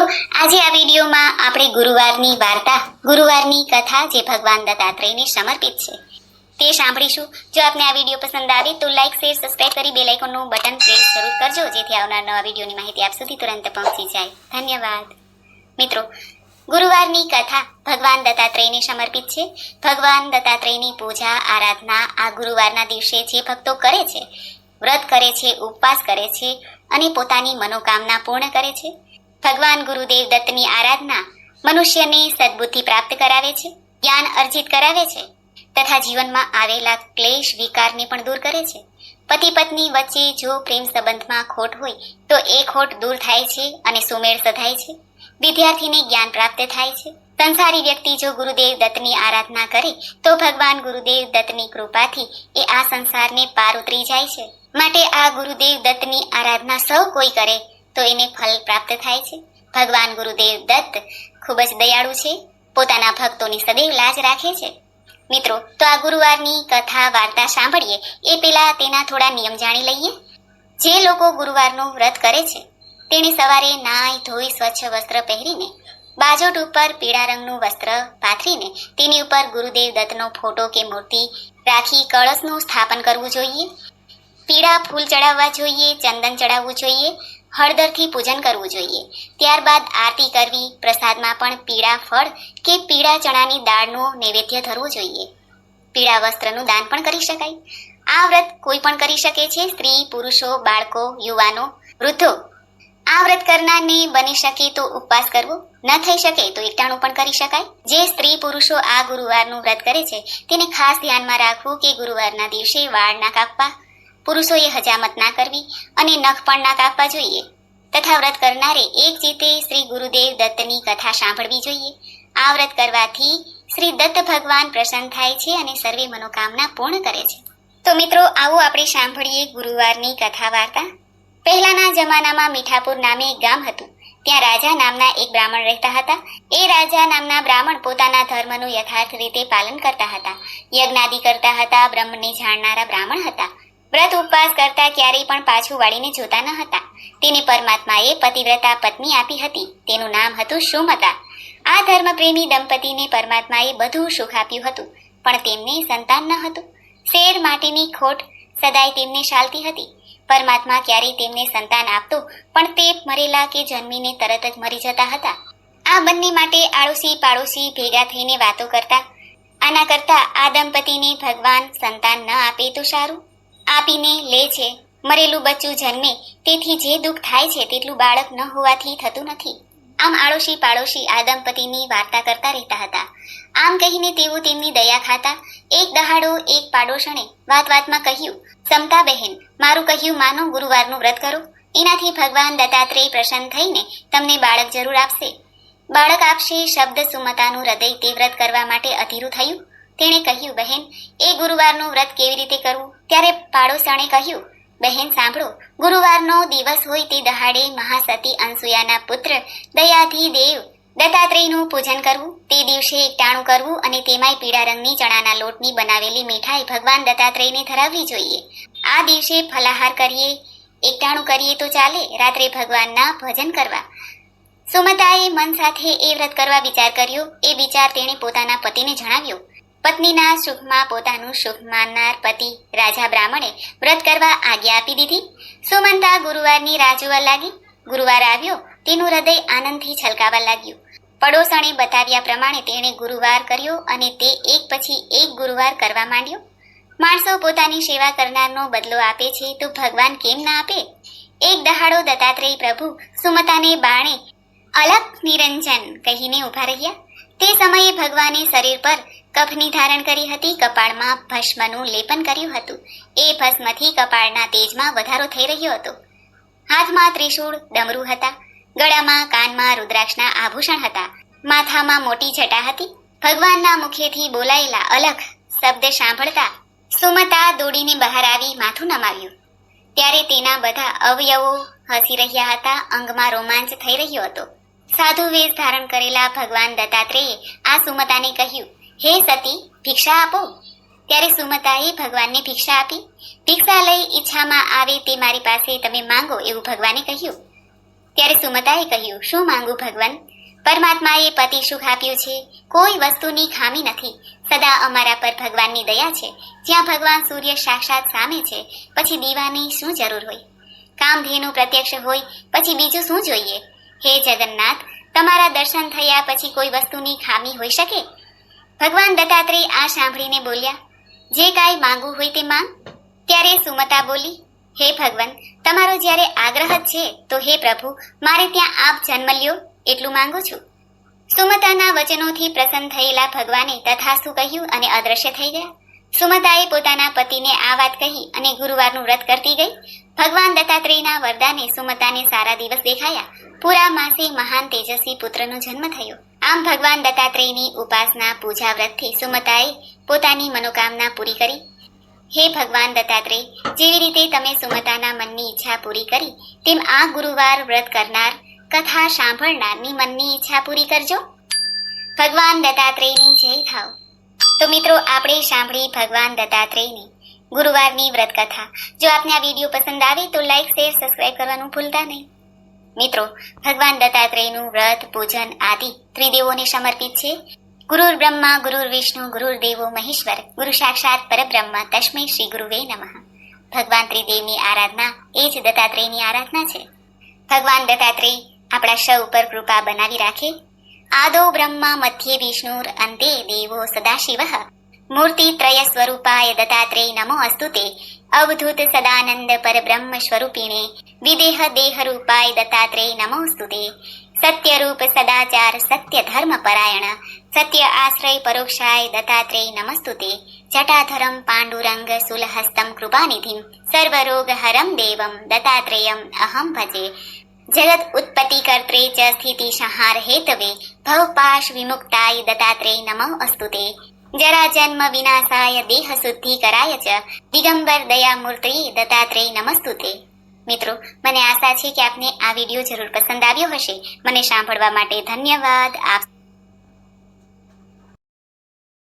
આજે આ વિડીયોમાં આપણે ગુરુવારની વાર્તા, ગુરુવારની કથા જે ભગવાન દત્તાત્રેયને સમર્પિત છે તે સાંભળીશું। જો આપને આ વિડીયો પસંદ આવે તો લાઈક, શેર, સબસ્ક્રાઇબ કરી બેલ આઇકોનનું બટન પ્રેસ જરૂર કરજો, જેથી આવનાર નવા વિડીયોની માહિતી આપ સુધી તુરંત પહોંચી જાય। ધન્યવાદ। મિત્રો, ગુરુવારની કથા ભગવાન દત્તાત્રેયને સમર્પિત છે। ભગવાન દત્તાત્રેયની પૂજા આરાધના આ ગુરુવારના દિવસે જે ભક્તો કરે છે, વ્રત કરે છે, ઉપવાસ કરે છે અને પોતાની મનોકામના પૂર્ણ કરે છે, ભગવાન ગુરુદેવ દત્તની આરાધના મનુષ્યને સદબુદ્ધિ પ્રાપ્ત કરાવે છે, જ્ઞાન અર્જિત કરાવે છે તથા જીવનમાં આવેલા ક્લેશ વિકારને પણ દૂર કરે છે। પતિ પત્ની વચ્ચે જો પ્રેમ સંબંધમાં ખોટ હોય તો એ ખોટ દૂર થાય છે અને સુમેળ સધાય છે। વિદ્યાર્થીને જ્ઞાન પ્રાપ્ત થાય છે। સંસારી વ્યક્તિ જો ગુરુદેવ દત્તની આરાધના કરે તો ભગવાન ગુરુદેવ દત્તની કૃપાથી એ આ સંસારને પાર ઉતરી જાય છે। માટે આ ગુરુદેવ દત્તની આરાધના સૌ કોઈ કરે તો એને ફલ પ્રાપ્ત થાય છે। ભગવાન ગુરુદેવ દત્ત ખૂબ જ દયાળુ છે, પોતાના ભક્તોની સદૈવ લાજ રાખે છે। મિત્રો, તો આ ગુરુવારની કથા વાર્તા સાંભળીએ એ પહેલા તેના થોડા નિયમ જાણી લઈએ। જે લોકો ગુરુવારનું વ્રત કરે છે તેણે સવારે નાઈ ધોઈ સ્વચ્છ વસ્ત્ર પહેરીને બાજોટ ઉપર પીળા રંગનું વસ્ત્ર પાથરીને તેની ઉપર ગુરુદેવ દત્તનો ફોટો કે મૂર્તિ રાખી કળશનું સ્થાપન કરવું જોઈએ। પીળા ફૂલ ચડાવવા જોઈએ, ચંદન ચડાવવું જોઈએ, હળદરથી પૂજન કરવું જોઈએ। ત્યારબાદ આરતી કરવી, પ્રસાદમાં પણ પીળા ફળ કે પીળા ચણાની દાળનું નૈવેદ્ય ધરવું જોઈએ। પીળા વસ્ત્રનું દાન પણ કરી શકાય। આ વ્રત કોઈ પણ કરી શકે છે, સ્ત્રી, પુરુષો, બાળકો, યુવાનો, વૃદ્ધો। આ વ્રત કરનારને બની શકે તો ઉપવાસ કરવો, ન થઈ શકે તો એકટાણું પણ કરી શકાય। જે સ્ત્રી પુરુષો આ ગુરુવારનું વ્રત કરે છે તેને ખાસ ધ્યાનમાં રાખવું કે ગુરુવારના દિવસે વાળ ના કાપવા, પુરુષોએ હજામત ના કરવી અને નખ પણ ના કાપવા જોઈએ તથા વ્રત કરનારે એક જીતે શ્રી ગુરુદેવ દત્તની કથા સાંભળવી જોઈએ। આ વ્રત કરવાથી શ્રી દત્ત ભગવાન પ્રસન્ન થાય છે અને સર્વે મનોકામના પૂર્ણ કરે છે। તો મિત્રો, આવો આપણે સાંભળીએ ગુરુવારની કથા વાર્તા। પહેલાના જમાનામાં મીઠાપુર નામે એક ગામ હતું। ત્યાં રાજા નામના એક બ્રાહ્મણ રહેતા હતા। એ રાજા નામના બ્રાહ્મણ પોતાના ધર્મનું યથાર્થ રીતે પાલન કરતા હતા, યજ્ઞાદિ કરતા હતા, બ્રહ્મને જાણનારા બ્રાહ્મણ હતા। વ્રત ઉપવાસ કરતા ક્યારેય પણ પાછું વાળીને જોતા ન હતા। તેને પરમાત્માએ પતિવ્રતા પત્ની આપી હતી, તેનું નામ હતું સુમતા। આ ધર્મપ્રેમી દંપતીને પરમાત્માએ બધું સુખ આપ્યું હતું, પણ તેમને સંતાન ન હતું। શેર માટીની ખોટ સદાય તેમને શાલતી હતી। પરમાત્મા ક્યારેય તેમને સંતાન આપતો પણ તે મરેલા કે જન્મીને તરત જ મરી જતા હતા। આ બંને માટે આડોશી પાડોશી ભેગા થઈને વાતો કરતા, આના કરતા આ દંપતીને ભગવાન સંતાન ન આપે તો સારું, આપીને લે છે, મરેલું બચ્ચું જન્મે તેથી જે દુઃખ થાય છે તેટલું બાળક ન હોવાથી થતું નથી। આમ આડોશી પાડોશી આ દંપતીની વાર્તા કરતા રહેતા હતા। આમ કહીને તેઓ તેમની દયા ખાતા। એક દહાડો એક પાડોશણે વાત વાતમાં કહ્યું, સમતા બહેન, મારું કહ્યું માનો, ગુરુવારનું વ્રત કરો, એનાથી ભગવાન દત્તાત્રેય પ્રસન્ન થઈને તમને બાળક જરૂર આપશે। બાળક આપશે શબ્દ સુમતાનું હૃદય તે વ્રત કરવા માટે અધીરું થયું। તેણે કહ્યું, બહેન, એ ગુરુવારનું વ્રત કેવી રીતે કરવું? ત્યારે પાડોશણે કહ્યું, બહેન સાંભળો, ગુરુવારનો દિવસ હોય તે દહાડે મહાસતી અનસુયાના પુત્ર દયાધિદેવ દત્તાત્રેયનું પૂજન કરવું, તે દિવસે એકટાણું કરવું અને તેમાંય પીળા રંગની ચણાના લોટની બનાવેલી મીઠાઈ ભગવાન દત્તાત્રેયને ધરાવવી જોઈએ। આ દિવસે ફલાહાર કરીએ, એકટાણું કરીએ તો ચાલે, રાત્રે ભગવાનના ભજન કરવા। સુમતાએ મન સાથે એ વ્રત કરવા વિચાર કર્યો। એ વિચાર તેણે પોતાના પતિને જણાવ્યો। પત્નીના સુખમાં પોતાનું સુખ માનનાર પતિ રાજા બ્રાહ્મણે વ્રત કરવા આજ્ઞા આપી દીધી। સુમંતા ગુરુવારની રાહ જોવા લાગી। ગુરુવાર આવ્યો, તેનું હૃદય આનંદથી છલકાવા લાગ્યું। પડોશણે બતાવ્યા પ્રમાણે તેણે ગુરુવાર કર્યો અને તે એક પછી એક ગુરુવાર કરવા માંડ્યો। માણસો પોતાની સેવા કરનારનો બદલો આપે છે તો ભગવાન કેમ ના આપે? એક દહાડો દત્તાત્રેય પ્રભુ સુમતાને બાણે અલખ નિરંજન કહીને ઊભા રહ્યા। તે સમયે ભગવાને શરીર પર કફની ધારણ કરી હતી, કપાળમાં ભસ્મનું લેપન કર્યું હતું। એ ભસ્મથી કપાળના તેજમાં વધારો થઈ રહ્યો હતો। હાથમાં ત્રિશૂળ ડમરૂ હતા, ગળામાં કાનમાં રુદ્રાક્ષના આભૂષણ હતા, માથામાં મોટી જટા હતી। ભગવાનના મુખેથી બોલાયેલા અલખ શબ્દ સાંભળતા સુમતા દોડીને બહાર આવી માથું નમાવ્યું। ત્યારે તેના બધા અવયવો હસી રહ્યા હતા, અંગમાં રોમાંચ થઈ રહ્યો હતો। સાધુ વેશ ધારણ કરેલા ભગવાન દત્તાત્રેયે આ સુમતાને કહ્યું, હે સતી, ભિક્ષા આપો। ત્યારે સુમતાએ ભગવાનને ભિક્ષા આપી। ભિક્ષા લઈ ઈચ્છામાં આવે તે મારી પાસે તમે માંગો એવું ભગવાને કહ્યું। ત્યારે સુમતાએ કહ્યું, શું માંગુ ભગવાન? પરમાત્માએ પતિ સુખ આપ્યું છે, કોઈ વસ્તુની ખામી નથી. સદા અમારા પર ભગવાનની દયા છે. જ્યાં ભગવાન સૂર્ય સાક્ષાત સામે છે, પછી દીવાની શું જરૂર હોય? કામધેનુ પ્રત્યક્ષ હોય પછી બીજું શું જોઈએ? હે જગન્નાથ, તમારા દર્શન થયા પછી કોઈ વસ્તુની ખામી હોઈ શકે? ભગવાન દત્તાત્રેય આ સાંભળીને બોલ્યા, જે કાંઈ માંગવું હોય તે માંગ. ત્યારે સુમતા બોલી, હે ભગવાન, તમારો જ્યારે આગ્રહ જ છે તો હે પ્રભુ, મારે ત્યાં આપ જન્મ લ્યો એટલું માંગુ છું. સુમતાના વચનોથી પ્રસન્ન થયેલા ભગવાને તથાસ્તુ કહ્યું અને અદ્રશ્ય થઈ ગયા. સુમતાએ પોતાના પતિને આ વાત કહી અને ગુરુવારનું વ્રત કરતી ગઈ. ભગવાન દત્તાત્રેયના વરદાને સુમતાને સારા દિવસ દેખાયા. પૂરા માસે મહાન તેજસ્વી પુત્રનો જન્મ થયો. આમ ભગવાન દત્તાત્રેયની ઉપાસના પૂજા વ્રતથી સુમતાએ પોતાની મનોકામના પૂરી કરી. હે ભગવાન દત્તાત્રેય, જેવી રીતે તમે સુમતાના મનની ઈચ્છા પૂરી કરી, તેમ આ ગુરુવાર વ્રત કરનાર, કથા સાંભળનારની મનની ઈચ્છા પૂરી કરજો. ભગવાન દત્તાત્રેયની જય થાવ. તો મિત્રો, આપણે સાંભળી ભગવાન દત્તાત્રેયની ગુરુવારની વ્રત કથા. જો આપને આ વિડીયો પસંદ આવે તો લાઈક, શેર, સબસ્ક્રાઇબ કરવાનું ભૂલતા નહીં. મિત્રો, ભગવાન દત્તાત્રેયનું વ્રત પૂજન આદિ ત્રિદેવોને સમર્પિત છે. ગુરુર બ્રહ્મા ગુરુર વિષ્ણુ ગુરુર્દેવો મહેશ્વર, ગુરુ સાક્ષાત પરબ્રહ્મ, તસ્મૈ શ્રી ગુરુવે નમઃ. ભગવાન ત્રિદેવની આરાધના એ જ દત્તાત્રેયની આરાધના છે. ભગવાન દત્તાત્રેય આપણા સૌ ઉપર કૃપા બનાવી રાખે. આદૌ બ્રહ્મા મધ્યે વિષ્ણુર અંતે દેવો સદાશિવઃ. મૂર્તિત્રય સ્વરૂપાય દત્તાત્રેય નમો અસ્તુતે. અવધૂત સદાનંદ પરબ્રહ્મ સ્વરૂપિણે વિદેહ દેહરૂપાય દત્તાત્રેય નમોસ્તુતે. સત્યરૂપ સદાચાર સત્ય ધર્મ પરાયણ સત્ય આશ્રય પરોક્ષાય દત્તાત્રેય નમસ્તુતે. જટાધરમ પાંડુરંગ સુલહસ્તમ કૃપાનિધિમ સર્વરોગહરમ દેવમ દત્તાત્રેયમ અહમ ભજે. જગત ઉત્પત્તિ કર્ત્રે ચ સ્થિતિ સંહાર હેતવે ભવપાશ વિમુક્તાય દત્તાત્રેય નમો અસ્તુતે. જરા જન્મ વિનાશાય દેહ શુદ્ધિ કરાય ચ દિગંબર દયામૂર્તિ દત્તાત્રેય નમસ્તુતે. મિત્રો, મને આશા છે કે આપને આ વિડીયો જરૂર પસંદ આવ્યો હશે. મને સાંભળવા માટે ધન્યવાદ. આપ